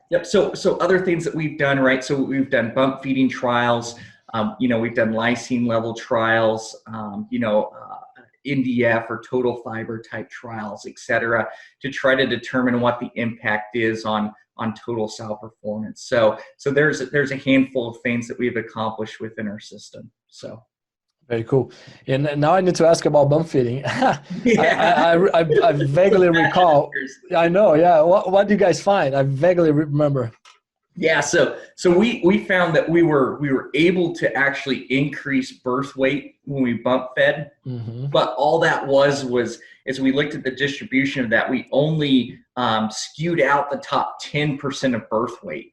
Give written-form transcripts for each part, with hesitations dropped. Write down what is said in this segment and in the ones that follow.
Yep. So other things that we've done, right? So we've done bump feeding trials. We've done lysine level trials. NDF or total fiber type trials, et cetera, to try to determine what the impact is on total sow performance. So there's a handful of things that we've accomplished within our system. So. Very cool. And now I need to ask about bump feeding. Yeah. I vaguely recall. I know. Yeah. What do you guys find? I vaguely remember. Yeah, so we found that we were able to actually increase birth weight when we bump fed, but all that was as we looked at the distribution of that, we only skewed out the top 10% of birth weight.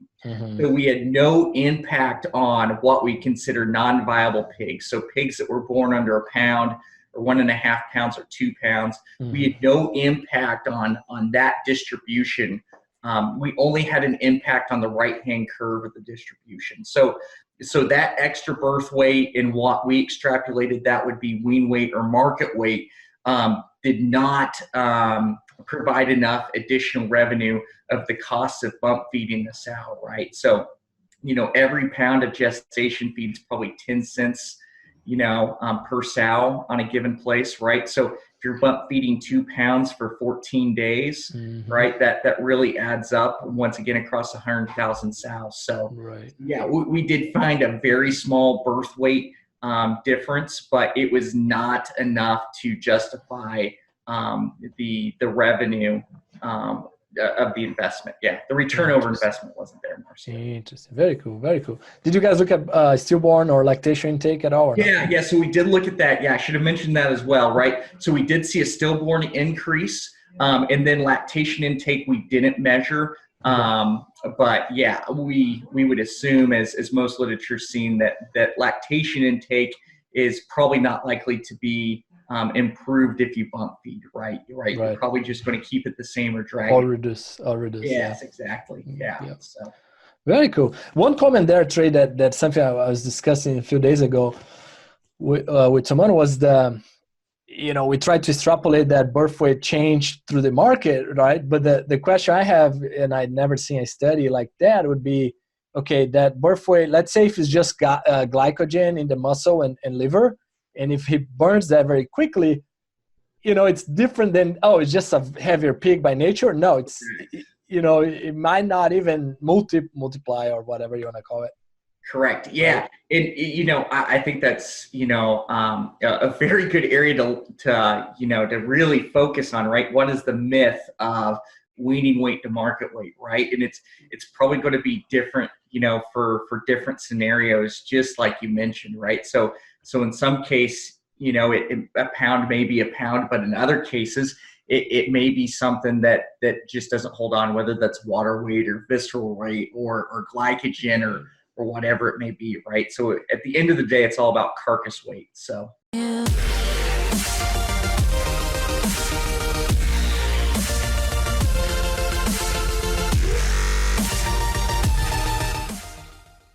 So we had no impact on what we consider non-viable pigs. So pigs that were born under a pound or 1.5 pounds or 2 pounds, we had no impact on that distribution. We only had an impact on the right-hand curve of the distribution. So that extra birth weight and what we extrapolated that would be wean weight or market weight did not provide enough additional revenue of the cost of bump feeding the sow, right? So, every pound of gestation feeds probably 10 cents, per sow on a given place, right? So if you're bump feeding 2 pounds for 14 days, right, that really adds up once again across 100,000 sows. So yeah, we did find a very small birth weight difference, but it was not enough to justify the revenue of the investment. Yeah, the return over investment wasn't there, Marcio. Interesting. Very cool. Very cool. Did you guys look at stillborn or lactation intake at all? Or yeah. So we did look at that. Yeah, I should have mentioned that as well, right? So we did see a stillborn increase, and then lactation intake we didn't measure. But yeah, we would assume, as most literature's seen, that lactation intake is probably not likely to be improved if you bump feed, right? You're probably just going to keep it the same or drag it. Or reduce. Yes, exactly. Yeah. So very cool. One comment there, Trey, that's something I was discussing a few days ago with someone was we tried to extrapolate that birth weight change through the market, right? But the question I have, and I'd never seen a study like that, would be, okay, that birth weight, let's say if it's just glycogen in the muscle and liver, and if he burns that very quickly, it's different than, it's just a heavier pig by nature. No, it's, it might not even multiply or whatever you want to call it. Correct. Yeah. And, I think that's, a very good area to really focus on, right? What is the myth of weaning weight to market weight, right? And it's probably going to be different, for different scenarios, just like you mentioned, right? So in some case, a pound may be a pound, but in other cases, it may be something that just doesn't hold on, whether that's water weight or visceral weight or glycogen or whatever it may be, right? So at the end of the day, it's all about carcass weight. So.